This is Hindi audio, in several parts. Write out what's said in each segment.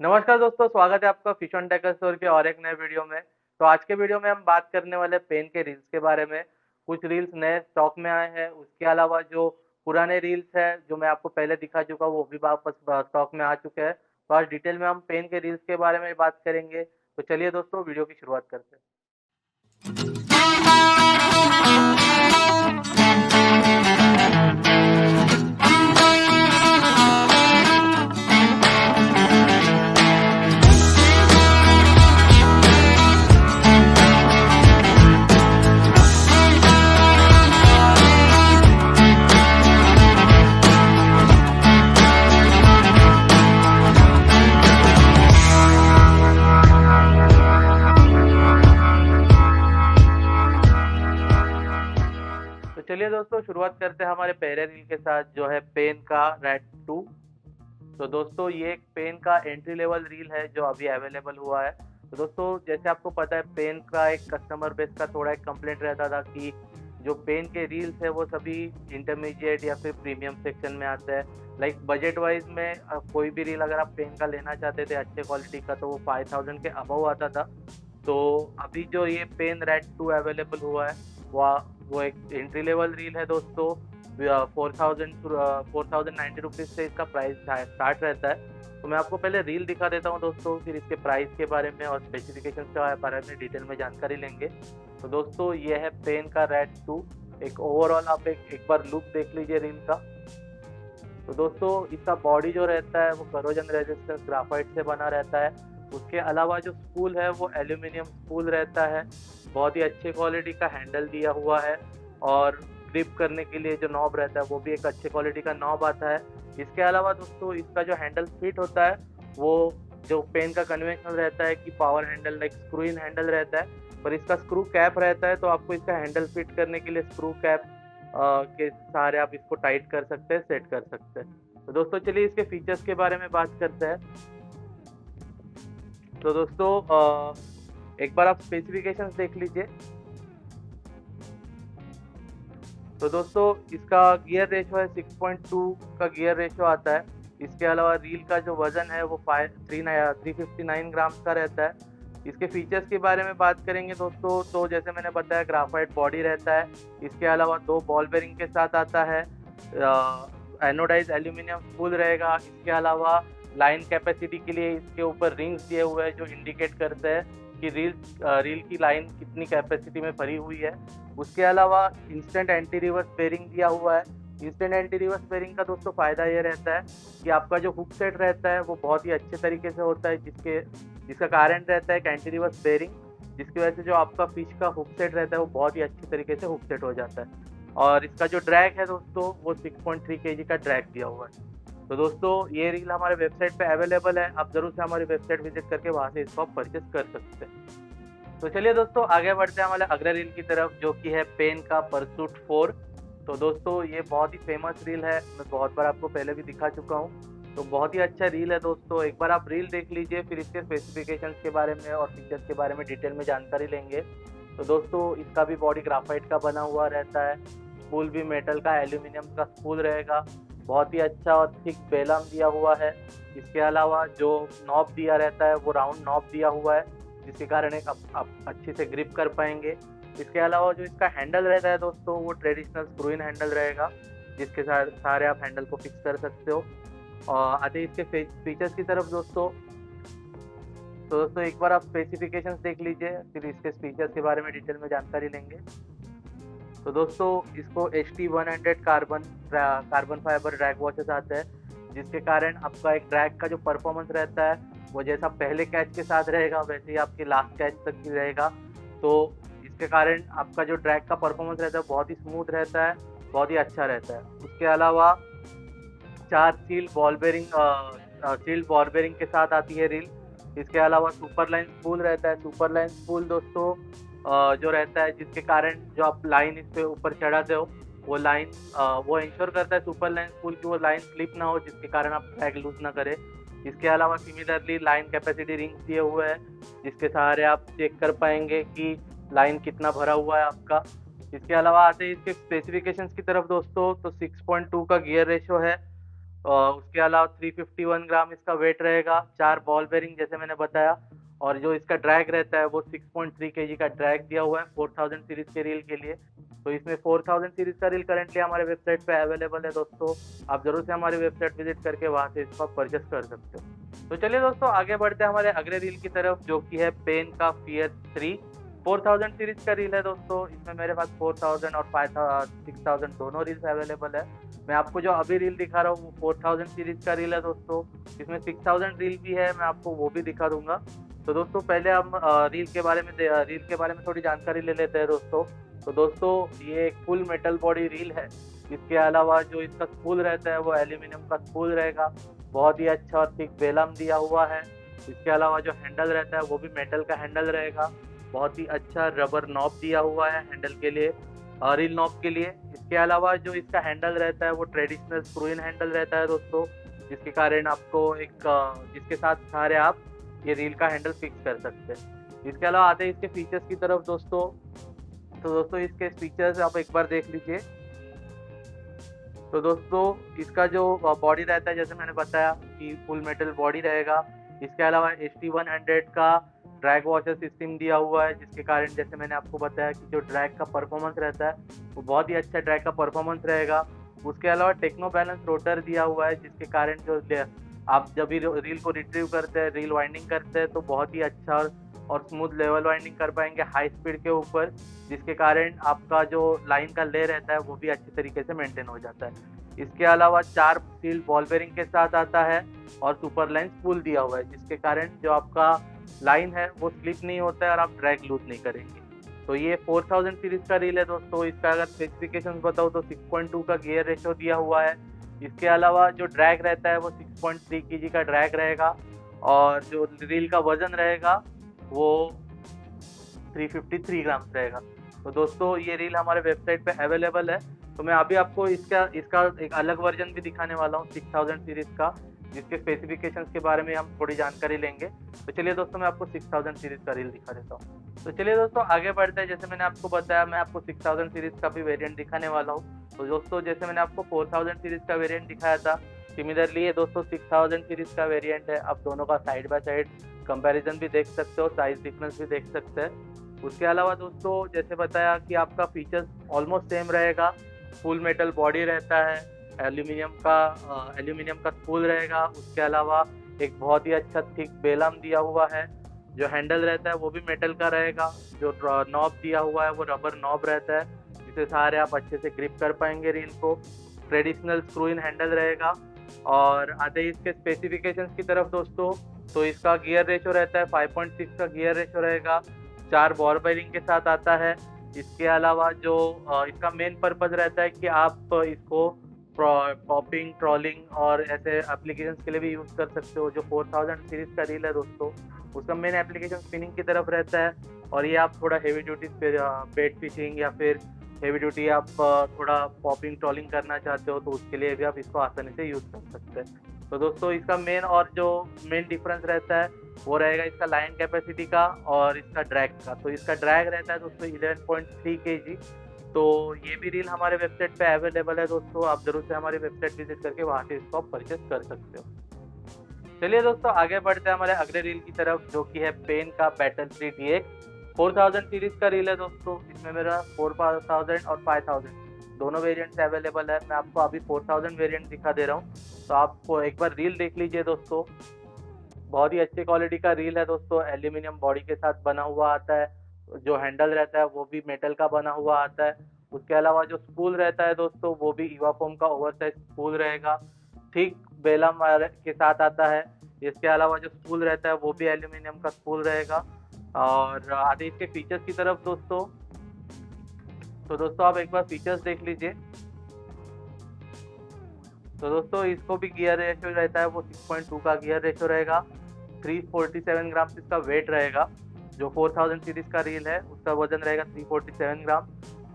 नमस्कार दोस्तों, स्वागत है आपका फिश ऑन टेक स्टोर के और एक नए वीडियो में। तो आज के वीडियो में हम बात करने वाले हैं पेन के रील्स के बारे में। कुछ रील्स नए स्टॉक में आए हैं, उसके अलावा जो पुराने रील्स हैं जो मैं आपको पहले दिखा चुका हूँ वो भी वापस स्टॉक में आ चुके हैं। तो आज डिटेल में हम पेन के रील्स के बारे में बात करेंगे। तो चलिए दोस्तों, वीडियो की शुरुआत करते हैं। तो चलिए दोस्तों, शुरुआत करते हैं हमारे पहले रील के साथ जो है पेन का रेड 2। तो दोस्तों ये एक पेन का एंट्री लेवल रील है जो अभी अवेलेबल हुआ है। तो दोस्तों जैसे आपको पता है, पेन का एक कस्टमर बेस का थोड़ा एक कंप्लेंट रहता था कि जो पेन के रील्स है वो सभी इंटरमीडिएट या फिर प्रीमियम सेक्शन में आते हैं। लाइक बजट वाइज में कोई भी रील अगर आप पेन का लेना चाहते थे अच्छे क्वालिटी का तो वो 5000 के अबव आता था। तो अभी जो ये पेन रेड 2 अवेलेबल हुआ है वो एक एंट्री लेवल रील है दोस्तों। 4090 रुपीज़ से इसका प्राइस स्टार्ट रहता है। तो मैं आपको पहले रील दिखा देता हूँ दोस्तों, फिर इसके प्राइस के बारे में और स्पेसिफिकेशन के बारे में डिटेल में जानकारी लेंगे। तो दोस्तों ये है पेन का रेड 2। एक ओवरऑल आप एक बार लुक देख लीजिए रील का। तो दोस्तों इसका बॉडी जो रहता है वो करोजन रेजिस्टेंस ग्राफाइट से बना रहता है। उसके अलावा जो स्पूल है वो एल्यूमिनियम स्पूल रहता है। बहुत ही अच्छे क्वालिटी का हैंडल दिया हुआ है और ग्रिप करने के लिए जो नॉब रहता है वो भी एक अच्छे क्वालिटी का नॉब आता है। इसके अलावा दोस्तों इसका जो हैंडल फिट होता है वो जो पेन का कन्वेंशनल रहता है कि पावर हैंडल लाइक स्क्रू इन हैंडल रहता है, पर इसका स्क्रू कैप रहता है। तो आपको इसका हैंडल फिट करने के लिए स्क्रू कैप के सहारे आप इसको टाइट कर सकते हैं, सेट कर सकते हैं। तो दोस्तों चलिए इसके फीचर्स के बारे में बात करते हैं। तो दोस्तों एक बार आप स्पेसिफिकेशंस देख लीजिए। तो दोस्तों इसका गियर रेशो है 6.2 का गियर रेशो आता है। इसके अलावा रील का जो वजन है वो 359 ग्राम्स का रहता है। इसके फीचर्स के बारे में बात करेंगे दोस्तों, तो जैसे मैंने बताया ग्राफाइट बॉडी रहता है। इसके अलावा 2 बॉल बेरिंग के साथ आता है। एनोडाइज एल्यूमिनियम स्पूल रहेगा। इसके अलावा लाइन कैपेसिटी के लिए इसके ऊपर रिंग्स दिए हुए हैं जो इंडिकेट करते हैं कि रील की लाइन कितनी कैपेसिटी में भरी हुई है। उसके अलावा इंस्टेंट एंटी रिवर्स बेरिंग दिया हुआ है। इंस्टेंट एंटी रिवर्स बेरिंग का दोस्तों फ़ायदा ये रहता है कि आपका जो हुक सेट रहता है वो बहुत ही अच्छे तरीके से होता है, जिसका कारण रहता है एक एंटी रिवर्स बेरिंग, जिसकी वजह से जो आपका फिश का हुक सेट रहता है वो बहुत ही अच्छे तरीके से हुक सेट हो जाता है। और इसका जो ड्रैग है दोस्तों वो 6.3 kg का ड्रैग दिया हुआ है। तो दोस्तों ये रील हमारे वेबसाइट पे अवेलेबल है, आप ज़रूर से हमारी वेबसाइट विजिट करके वहाँ से इसको आप परचेस कर सकते हैं। तो चलिए दोस्तों आगे बढ़ते हैं हमारे अगले रील की तरफ जो कि है पेन का परसूट 4। तो दोस्तों ये बहुत ही फेमस रील है, मैं बहुत बार आपको पहले भी दिखा चुका हूँ। तो बहुत ही अच्छा रील है दोस्तों, एक बार आप रील देख लीजिए, फिर इसके स्पेसिफिकेशंस के बारे में और फीचर्स के बारे में डिटेल में जानकारी लेंगे। तो दोस्तों इसका भी बॉडी ग्राफाइट का बना हुआ रहता है। स्पूल भी मेटल का एल्यूमिनियम का स्पूल रहेगा। बहुत ही अच्छा और थिक बेलम दिया हुआ है। इसके अलावा जो नॉब दिया रहता है वो राउंड नॉब दिया हुआ है, जिसके कारण एक आप अच्छे से ग्रिप कर पाएंगे। इसके अलावा जो इसका हैंडल रहता है दोस्तों वो ट्रेडिशनल स्क्रू इन हैंडल रहेगा, जिसके सहारे आप हैंडल को फिक्स कर सकते हो। और आते इसके फीचर्स की तरफ दोस्तों, तो दोस्तों एक बार आप स्पेसिफिकेशंस देख लीजिए, फिर इसके फीचर्स के बारे में डिटेल में जानकारी लेंगे। तो दोस्तों इसको HT100 carbon fibre drag watches आते हैं, जिसके कारण आपका एक ड्रैग का जो परफॉर्मेंस रहता है वो जैसा पहले कैच के साथ रहेगा वैसे ही आपके लास्ट कैच तक भी रहेगा। तो इसके कारण आपका जो ड्रैग का परफॉर्मेंस रहता है बहुत ही स्मूथ रहता है, बहुत ही अच्छा रहता है। उसके अलावा 4 सील्ड बॉल बेरिंग के साथ आती है रील। इसके अलावा सुपर लाइन स्पूल रहता है। सुपर लाइन स्पूल दोस्तों जो रहता है जिसके कारण जो आप लाइन इस पे ऊपर चढ़ाते हो वो लाइन वो इंश्योर करता है सुपर लाइन स्पूल की वो लाइन स्लिप ना हो, जिसके कारण आप ड्रैग लूज ना करें। इसके अलावा सिमिलरली लाइन कैपेसिटी रिंग्स दिए हुए हैं, जिसके सहारे आप चेक कर पाएंगे कि लाइन कितना भरा हुआ है आपका। इसके अलावा आते हैं इसके स्पेसिफिकेशंस की तरफ दोस्तों, तो 6.2 का गियर रेशो है उसके अलावा 351 ग्राम इसका वेट रहेगा, 4 बॉल बेरिंग जैसे मैंने बताया, और जो इसका ड्रैग रहता है वो 6.3 केजी का ड्रैग दिया हुआ है 4000 सीरीज के रील के लिए। तो इसमें 4000 सीरीज का रील करंटली हमारे वेबसाइट पे अवेलेबल है दोस्तों। आप जरूर से हमारी वेबसाइट विजिट करके वहाँ से इसको परचेस कर सकते हो। तो चलिए दोस्तों आगे बढ़ते हैं हमारे अगले रील की तरफ, जो कि है पेन का फियर 3 4000 सीरीज का रील है दोस्तों। इसमें मेरे पास 4000 और 6000 दोनों रील्स अवेलेबल है। मैं आपको जो अभी रील दिखा रहा हूँ वो 4000 सीरीज का रील है दोस्तों। इसमें 6000 रील भी है, मैं आपको वो भी दिखा दूंगा। तो दोस्तों पहले हम रील के बारे में थोड़ी जानकारी ले लेते हैं दोस्तों। तो दोस्तों ये एक फुल मेटल बॉडी रील है। इसके अलावा जो इसका स्पूल रहता है वो एल्यूमिनियम का स्पूल रहेगा, बहुत ही अच्छा और थिक वेलम दिया हुआ है। इसके अलावा जो हैंडल रहता है वो भी मेटल का हैंडल रहेगा, बहुत ही अच्छा रबर नॉब दिया हुआ है हैंडल के लिए, रील नॉब के लिए। इसके अलावा जो इसका हैंडल रहता है वो ट्रेडिशनल स्क्रू इन हैंडल रहता है दोस्तों, जिसके कारण आपको जिसके साथ सारे आप ये रील का हैंडल फिक्स कर सकते हैं। इसके अलावा आते हैं इसके फीचर्स की तरफ दोस्तों। तो दोस्तों इसके फीचर्स आप एक बार देख लीजिए। तो दोस्तों इसका जो बॉडी रहता है जैसे मैंने बताया कि फुल मेटल बॉडी रहेगा। इसके अलावा HT100 का ड्रैग वॉशर सिस्टम दिया हुआ है, जिसके कारण जैसे मैंने आपको बताया कि जो ड्रैग का परफॉर्मेंस रहता है वो बहुत ही अच्छा ड्रैग का परफॉर्मेंस रहेगा। उसके अलावा टेक्नो बैलेंस रोटर दिया हुआ है, जिसके कारण जो आप जब भी रील को रिट्रीव करते हैं, रील वाइंडिंग करते हैं तो बहुत ही अच्छा और स्मूथ लेवल वाइंडिंग कर पाएंगे हाई स्पीड के ऊपर, जिसके कारण आपका जो लाइन का ले रहता है वो भी अच्छी तरीके से मेंटेन हो जाता है। इसके अलावा 4 सील बॉल बेरिंग के साथ आता है और सुपर लाइन स्पूल दिया हुआ है, जिसके कारण जो आपका लाइन है वो स्लिप नहीं होता है और आप ड्रैग लूज नहीं करेंगे। तो ये 4000 सीरीज का रील है दोस्तों। इसका अगर स्पेसिफिकेशन बताऊँ तो 6.2 का गियर रेशो दिया हुआ है। इसके अलावा जो ड्रैग रहता है वो 6.3 केजी का ड्रैग रहेगा, और जो रील का वजन रहेगा वो 353 ग्राम रहेगा। तो दोस्तों ये रील हमारे वेबसाइट पे अवेलेबल है। तो मैं अभी आपको इसका इसका एक अलग वर्जन भी दिखाने वाला हूँ 6000 सीरीज का, जिसके स्पेसिफिकेशंस के बारे में हम थोड़ी जानकारी लेंगे। तो चलिए दोस्तों मैं आपको 6000 सीरीज का रील दिखा देता हूँ। तो चलिए दोस्तों आगे बढ़ते हैं। जैसे मैंने आपको बताया मैं आपको 6000 सीरीज का भी वेरिएंट दिखाने वाला हूँ। तो दोस्तों जैसे मैंने आपको 4000 सीरीज का वेरिएंट दिखाया था, सिमिलरली ये दोस्तों 6000 सीरीज का वेरिएंट है। आप दोनों का साइड बाय साइड कंपैरिजन भी देख सकते हो, साइज डिफरेंस भी देख सकते हैं। उसके अलावा दोस्तों जैसे बताया कि आपका फीचर्स ऑलमोस्ट सेम रहेगा। फुल मेटल बॉडी रहता है, एल्यूमिनियम का स्पूल रहेगा। उसके अलावा एक बहुत ही अच्छा थिक बेलम दिया हुआ है। जो हैंडल रहता है वो भी मेटल का रहेगा। जो नॉब दिया हुआ है वो रबर नॉब रहता है, जिससे सारे आप अच्छे से ग्रिप कर पाएंगे रील को। ट्रेडिशनल स्क्रू इन हैंडल रहेगा। और आते ही इसके स्पेसिफिकेशंस की तरफ दोस्तों, तो इसका गियर रेशो रहता है 5.6 का गियर रेशो रहेगा, 4 बॉल बेरिंग के साथ आता है। इसके अलावा जो इसका मेन पर्पज रहता है कि आप इसको पॉपिंग, ट्रॉलिंग और ऐसे एप्लीकेशंस के लिए भी यूज़ कर सकते हो। जो 4000 सीरीज का रील है दोस्तों, उसका मेन एप्लीकेशन स्पिनिंग की तरफ रहता है। और ये आप थोड़ा हेवी ड्यूटी बेट फिशिंग या फिर हेवी ड्यूटी आप थोड़ा पॉपिंग, ट्रॉलिंग करना चाहते हो तो उसके लिए भी आप इसको आसानी से यूज़ कर सकते हैं। तो दोस्तों इसका मेन डिफरेंस रहता है वो रहेगा इसका लाइन कैपेसिटी का और इसका ड्रैग का। तो इसका ड्रैग रहता है दोस्तों 11.3 केजी। तो ये भी रील हमारे वेबसाइट पे अवेलेबल है दोस्तों। आप जरूर से हमारी वेबसाइट विजिट करके वहाँ से इसको आप परचेस कर सकते हो। चलिए दोस्तों आगे बढ़ते हैं हमारे अगले रील की तरफ, जो कि है पेन का बैटल 3 DX 4000 सीरीज का रील है दोस्तों। इसमें मेरा 4000 और 5000 दोनों वेरिएंट्स अवेलेबल है। मैं आपको अभी 4000 वेरिएंट दिखा दे रहा हूँ, तो आपको एक बार रील देख लीजिए दोस्तों। बहुत ही अच्छी क्वालिटी का रील है दोस्तों। एल्यूमिनियम बॉडी के साथ बना हुआ आता है। जो हैंडल रहता है वो भी मेटल का बना हुआ आता है। उसके अलावा जो स्पूल रहता है दोस्तों वो भी इवाफोम का ओवरसाइज स्पूल रहेगा, ठीक बेलम के साथ आता है। इसके अलावा जो स्पूल रहता है वो भी एल्यूमिनियम का स्पूल रहेगा। और आगे इसके फीचर्स की तरफ दोस्तों, तो दोस्तों आप एक बार फीचर्स देख लीजिए। तो दोस्तों इसको भी गियर रेशो रहता है वो 6.2 का गियर रेशो रहेगा। 347 ग्राम इसका वेट रहेगा। जो 4000 सीरीज का रील है उसका वजन रहेगा 347 ग्राम।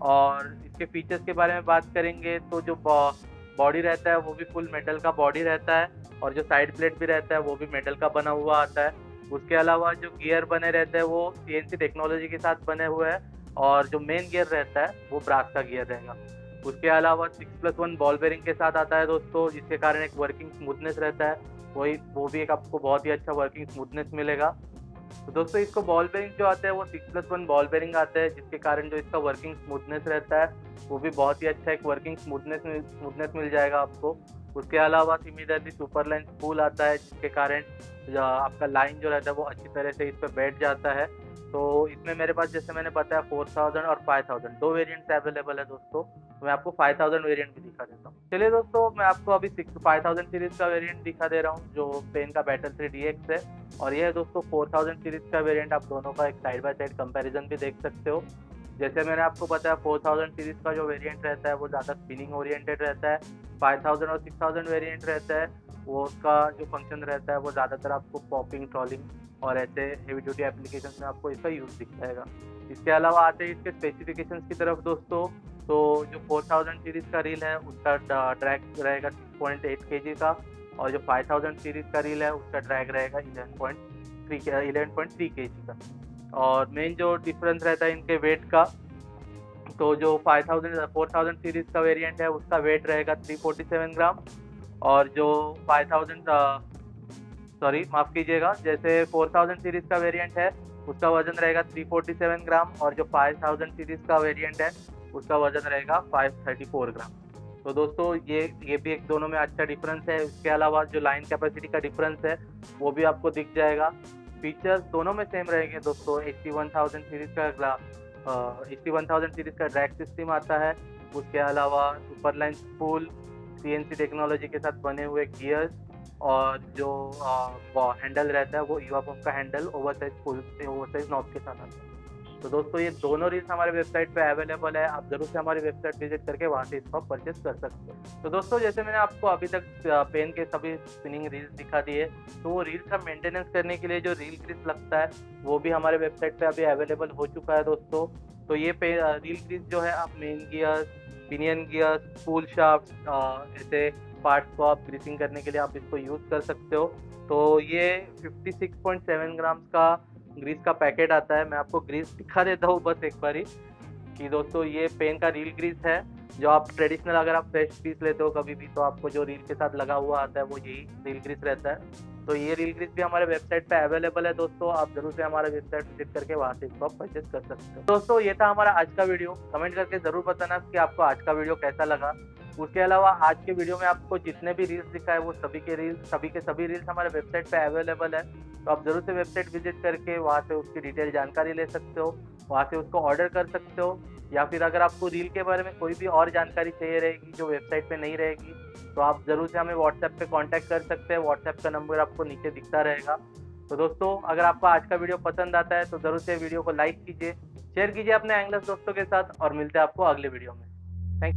और इसके फीचर्स के बारे में बात करेंगे तो जो बॉडी रहता है वो भी फुल मेटल का बॉडी रहता है, और जो साइड प्लेट भी रहता है वो भी मेटल का बना हुआ आता है। उसके अलावा जो गियर बने रहते हैं वो CNC टेक्नोलॉजी के साथ बने हुए हैं, और जो मेन गियर रहता है वो ब्रास का गियर रहेगा। उसके अलावा 6+1 बॉल बेरिंग के साथ आता है दोस्तों, जिसके कारण एक वर्किंग स्मूथनेस रहता है, वो भी एक आपको बहुत ही अच्छा वर्किंग स्मूथनेस मिलेगा। तो दोस्तों इसको बॉल बेरिंग जो आता है वो 6+1 बॉल बेरिंग आता है, जिसके कारण जो इसका वर्किंग स्मूथनेस रहता है वो भी बहुत ही अच्छा एक वर्किंग स्मूथनेस मिल जाएगा आपको। उसके अलावा सिमिलरली सुपर लाइन स्पूल आता है, जिसके कारण आपका लाइन जो रहता है वो अच्छी तरह से इस पर बैठ जाता है। तो इसमें मेरे पास जैसे मैंने बताया 4000 और 5000 दो वेरिएंट्स अवेलेबल है दोस्तों। तो मैं आपको 5000 वेरिएंट भी दिखा देता हूँ। चलिए दोस्तों, मैं आपको अभी 5000 सीरीज का वेरिएंट दिखा दे रहा हूँ, जो पेन का बैटल 3 DX है। और ये है दोस्तों 4000 सीरीज का वेरिएंट। आप दोनों का एक साइड बाय साइड कंपैरिजन भी देख सकते हो। जैसे मैंने आपको बताया 4000 सीरीज का जो वेरिएंट रहता है वो ज़्यादा स्पिनिंग ओरिएंटेड रहता है। 5000 और 6000 वेरिएंट रहता है, वो उसका जो फंक्शन रहता है वो ज़्यादातर आपको पॉपिंग, ट्रॉलिंग और ऐसे हेवी ड्यूटी एप्लीकेशन में आपको इसका यूज़ दिख जाएगा। इसके अलावा आते हैं इसके स्पेसिफिकेशंस की तरफ दोस्तों। तो जो 4000 सीरीज़ का रील है उसका ड्रैग रहेगा 6.8 kg का, और जो 5000 सीरीज़ का रील है उसका ड्रैग रहेगा 11.3 kg का। और मेन जो डिफरेंस रहता है इनके वेट का, तो जो 4000 सीरीज़ का वेरिएंट है उसका वेट रहेगा 347 ग्राम, और जो 5000 सॉरी माफ़ कीजिएगा, जैसे 4000 सीरीज़ का वेरिएंट है उसका वजन रहेगा 347 ग्राम, और जो 5000 सीरीज़ का वेरिएंट है उसका वजन रहेगा 534 ग्राम। तो दोस्तों ये भी एक दोनों में अच्छा डिफरेंस है। इसके अलावा जो लाइन कैपेसिटी का डिफरेंस है वो भी आपको दिख जाएगा। फीचर्स दोनों में सेम रहेंगे दोस्तों। 81,000 सीरीज़ का ड्रैग सिस्टम आता है। उसके अलावा super line spool, CNC technology के साथ बने हुए गियर्स, और जो हैंडल रहता है वो ईवाफॉर्म का हैंडल ओवरसाइज नॉब के साथ आता है। तो दोस्तों ये दोनों रील्स हमारे वेबसाइट पे अवेलेबल है, आप जरूर से हमारी वेबसाइट विजिट करके वहाँ से इसको परचेस कर सकते हो। तो दोस्तों जैसे मैंने आपको अभी तक पेन के सभी स्पिनिंग रील्स दिखा दिए, तो वो रील्स का मेंटेनेंस करने के लिए जो रील ग्रीस लगता है वो भी हमारे वेबसाइट पे अभी अवेलेबल हो चुका है दोस्तों। तो ये रील ग्रीस जो है आप main gear, pinion gear, spool shaft, ऐसे पार्ट्स को आप ग्रीसिंग करने के लिए आप इसको यूज़ कर सकते हो। तो ये 56.7 ग्राम्स का ग्रीस का पैकेट आता है। मैं आपको ग्रीस दिखा देता हूँ बस एक बारी, कि दोस्तों ये पेन का रील ग्रीस है, जो आप ट्रेडिशनल अगर आप फ्रेश पीस लेते हो कभी भी, तो आपको जो रील के साथ लगा हुआ आता है वो यही रील ग्रीस रहता है। तो ये रील ग्रीस भी हमारे वेबसाइट पे अवेलेबल है दोस्तों, आप जरूर से हमारा वेबसाइट विजिट करके वहाँ से इसको आप परचेज कर सकते हो। दोस्तों ये था हमारा आज का वीडियो। कमेंट करके ज़रूर बताना कि आपको आज का वीडियो कैसा लगा। उसके अलावा आज के वीडियो में आपको जितने भी रील्स दिखाए वो सभी के सभी रील्स हमारे वेबसाइट पे अवेलेबल है। तो आप ज़रूर से वेबसाइट विजिट करके वहाँ से उसकी डिटेल जानकारी ले सकते हो, वहाँ से उसको ऑर्डर कर सकते हो। या फिर अगर आपको रील के बारे में कोई भी और जानकारी चाहिए रहेगी जो वेबसाइट पे नहीं रहेगी, तो आप ज़रूर से हमें व्हाट्सएप पे कांटेक्ट कर सकते हैं। व्हाट्सएप का नंबर आपको नीचे दिखता रहेगा। तो दोस्तों अगर आपको आज का वीडियो पसंद आता है तो ज़रूर से वीडियो को लाइक कीजिए, शेयर कीजिए अपने एंगलर्स दोस्तों के साथ, और मिलते हैं आपको अगले वीडियो में। थैंक